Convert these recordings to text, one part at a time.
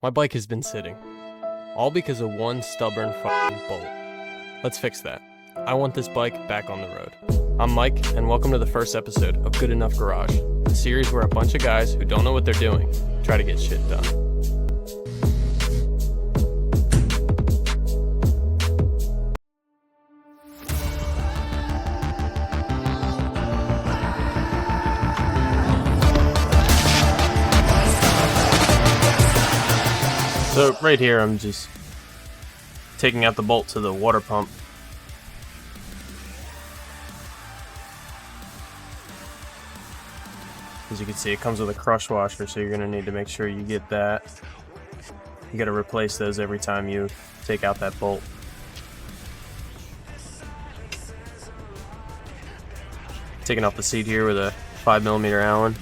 My bike has been sitting, all because of one stubborn fucking bolt. Let's fix that. I want this bike back on the road. I'm Mike, and welcome to the first episode of Good Enough Garage, a series where a bunch of guys who don't know what they're doing try to get shit done. So right here, I'm just taking out the bolt to the water pump. As you can see, it comes with a crush washer, so you're going to need to make sure you get that. You got to replace those every time you take out that bolt. Taking off the seat here with a 5mm Allen.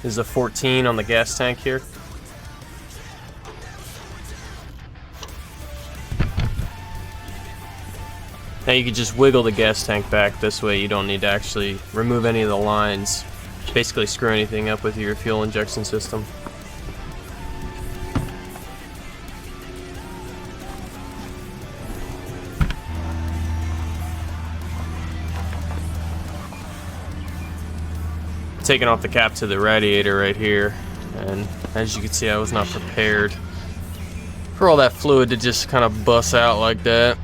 This is a 14 on the gas tank here. Now you can just wiggle the gas tank back this way. You don't need to actually remove any of the lines. Basically screw anything up with your fuel injection system. Taking off the cap to the radiator right here, and as you can see, I was not prepared for all that fluid to just kind of bust out like that.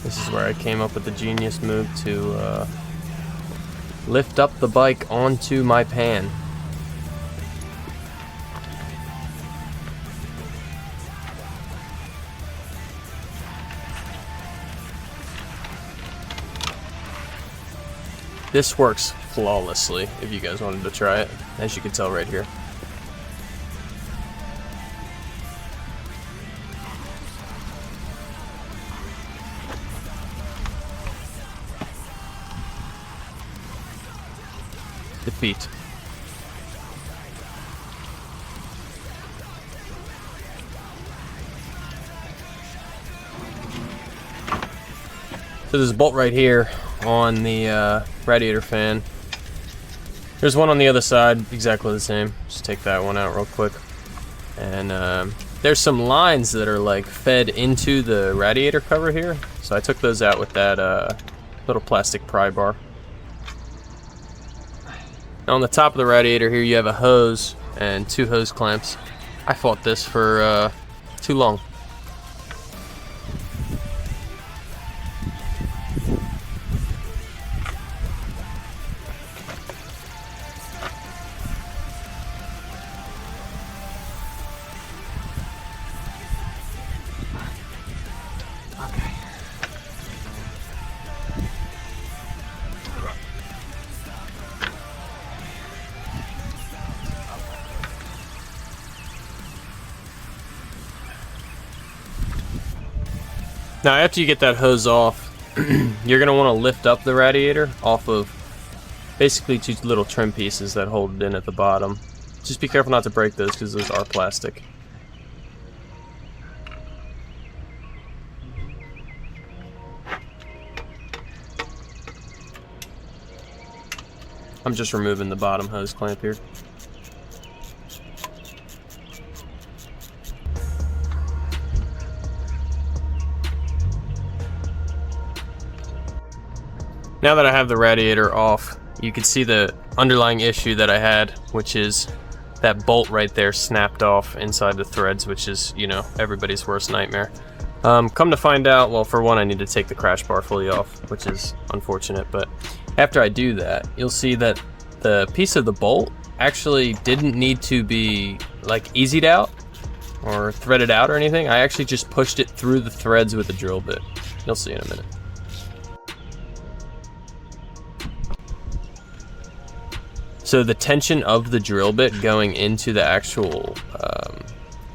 This is where I came up with the genius move to lift up the bike onto my pan. This works flawlessly if you guys wanted to try it, as you can tell right here. Defeat. So there's a bolt right here on the radiator fan. There's one on the other side, exactly the same. Just take that one out real quick. And there's some lines that are like fed into the radiator cover here. So I took those out with that little plastic pry bar. Now on the top of the radiator here you have a hose and two hose clamps. I fought this for too long. Now after you get that hose off, you're going to want to lift up the radiator off of basically two little trim pieces that hold it in at the bottom. Just be careful not to break those because those are plastic. I'm just removing the bottom hose clamp here. Now that I have the radiator off, you can see the underlying issue that I had, which is that bolt right there snapped off inside the threads, which is, you know, everybody's worst nightmare. Come to find out, well, for one, I need to take the crash bar fully off, which is unfortunate, but after I do that, you'll see that the piece of the bolt actually didn't need to be, like, easied out or threaded out or anything. I actually just pushed it through the threads with a drill bit. You'll see in a minute. So the tension of the drill bit going into the actual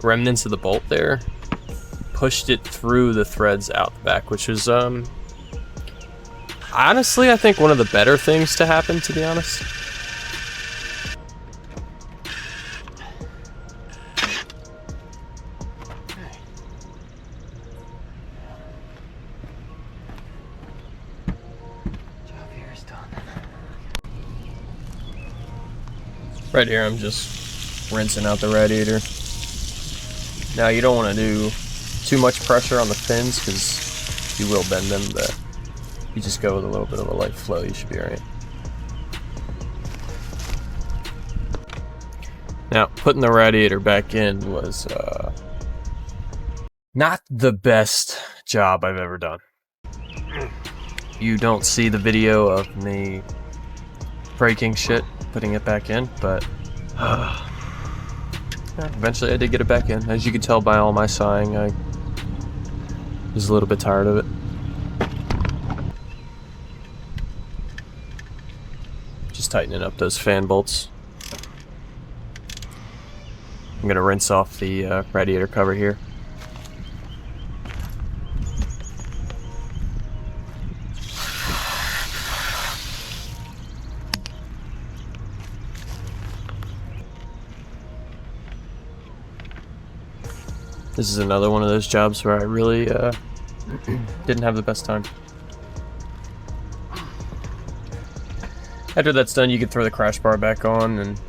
remnants of the bolt there pushed it through the threads out the back, which was honestly, I think one of the better things to happen, to be honest. Right here, I'm just rinsing out the radiator. Now, you don't want to do too much pressure on the fins because you will bend them, but you just go with a little bit of a light flow, you should be alright. Now, putting the radiator back in was not the best job I've ever done. You don't see the video of me breaking shit, putting it back in, but eventually I did get it back in. As you can tell by all my sighing, I was a little bit tired of it. Just tightening up those fan bolts. I'm gonna rinse off the radiator cover here. This is another one of those jobs where I really didn't have the best time. After that's done, you can throw the crash bar back on and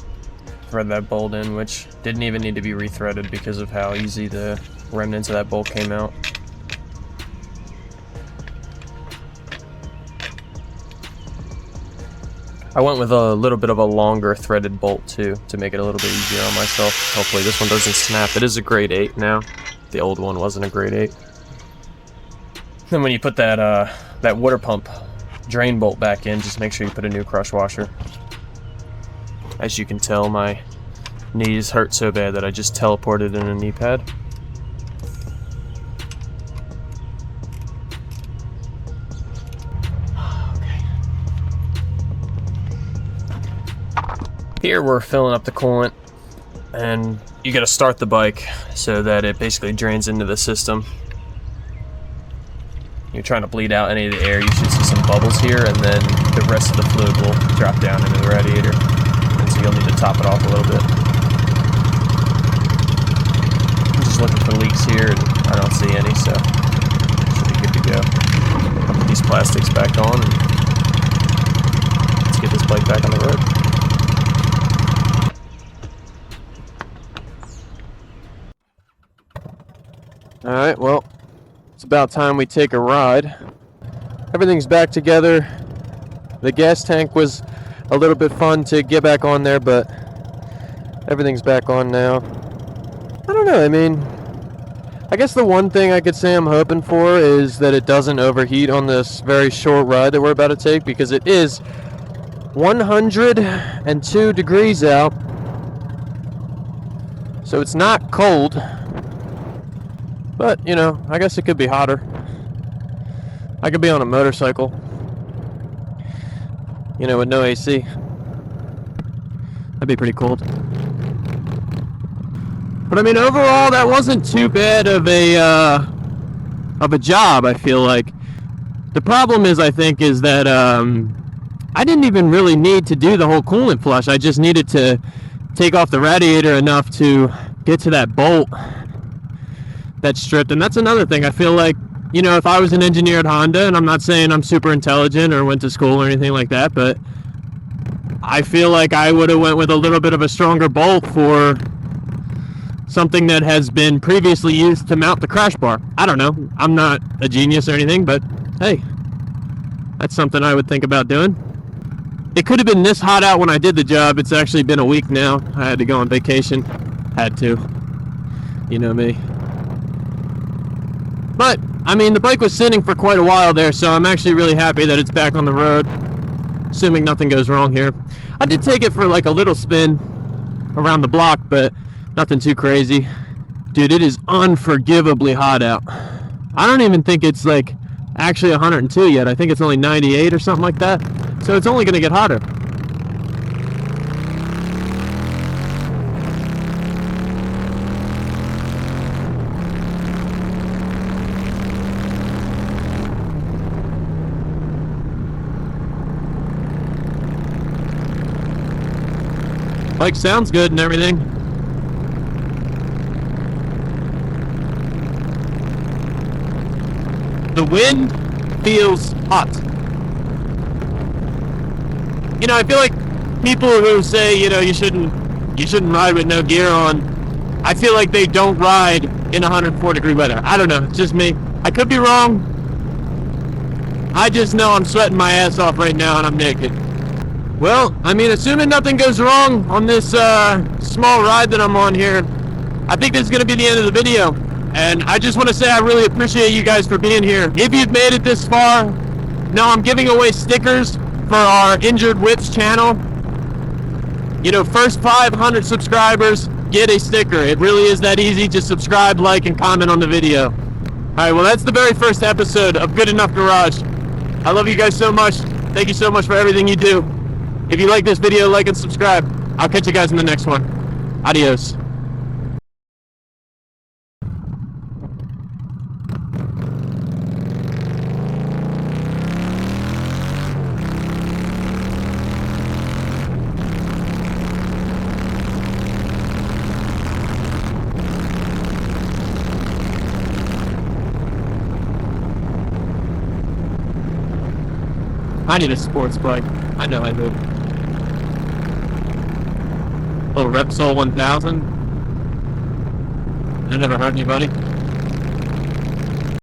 thread that bolt in, which didn't even need to be rethreaded because of how easy the remnants of that bolt came out. I went with a little bit of a longer threaded bolt too, to make it a little bit easier on myself. Hopefully this one doesn't snap. It is a grade 8 now. The old one wasn't a grade 8. Then when you put that that water pump drain bolt back in, just make sure you put a new crush washer. As you can tell, my knees hurt so bad that I just teleported in a knee pad. Here we're filling up the coolant, and you gotta start the bike so that it basically drains into the system. You're trying to bleed out any of the air, you should see some bubbles here, and then the rest of the fluid will drop down into the radiator. And so you'll need to top it off a little bit. I'm just looking for leaks here, and I don't see any, so should be good to go. I'll put these plastics back on, and let's get this bike back on the road. Alright, well, it's about time we take a ride. Everything's back together. The gas tank was a little bit fun to get back on there, but everything's back on now. I don't know, I mean, I guess the one thing I could say I'm hoping for is that it doesn't overheat on this very short ride that we're about to take, because it is 102 degrees out. So it's not cold. But, you know, I guess it could be hotter. I could be on a motorcycle, you know, with no AC. That'd be pretty cold. But I mean, overall, that wasn't too bad of a job, I feel like. The problem is, I think, is that I didn't even really need to do the whole coolant flush. I just needed to take off the radiator enough to get to that bolt that's stripped. And that's another thing. I feel like, you know, if I was an engineer at Honda, and I'm not saying I'm super intelligent or went to school or anything like that, but I feel like I would have went with a little bit of a stronger bolt for something that has been previously used to mount the crash bar. I don't know. I'm not a genius or anything, but hey, that's something I would think about doing. It could have been this hot out when I did the job. It's actually been a week now. I had to go on vacation. Had to. You know me. But, I mean, the bike was sitting for quite a while there, so I'm actually really happy that it's back on the road, assuming nothing goes wrong here. I did take it for like a little spin around the block, but nothing too crazy. Dude, it is unforgivably hot out. I don't even think it's like actually 102 yet. I think it's only 98 or something like that. So it's only going to get hotter. Bike sounds good and everything. The wind feels hot. You know, I feel like people who say, you know, you shouldn't ride with no gear on, I feel like they don't ride in 104-degree weather. I don't know, it's just me. I could be wrong. I just know I'm sweating my ass off right now and I'm naked. Well, I mean, assuming nothing goes wrong on this small ride that I'm on here, I think this is going to be the end of the video. And I just want to say I really appreciate you guys for being here. If you've made it this far, now I'm giving away stickers for our Injured Whips channel. You know, first 500 subscribers get a sticker. It really is that easy. Just subscribe, like, and comment on the video. Alright, well, that's the very first episode of Good Enough Garage. I love you guys so much. Thank you so much for everything you do. If you like this video, like and subscribe. I'll catch you guys in the next one. Adios. I need a sports bike. I know I do. Little Repsol 1000. That never hurt anybody.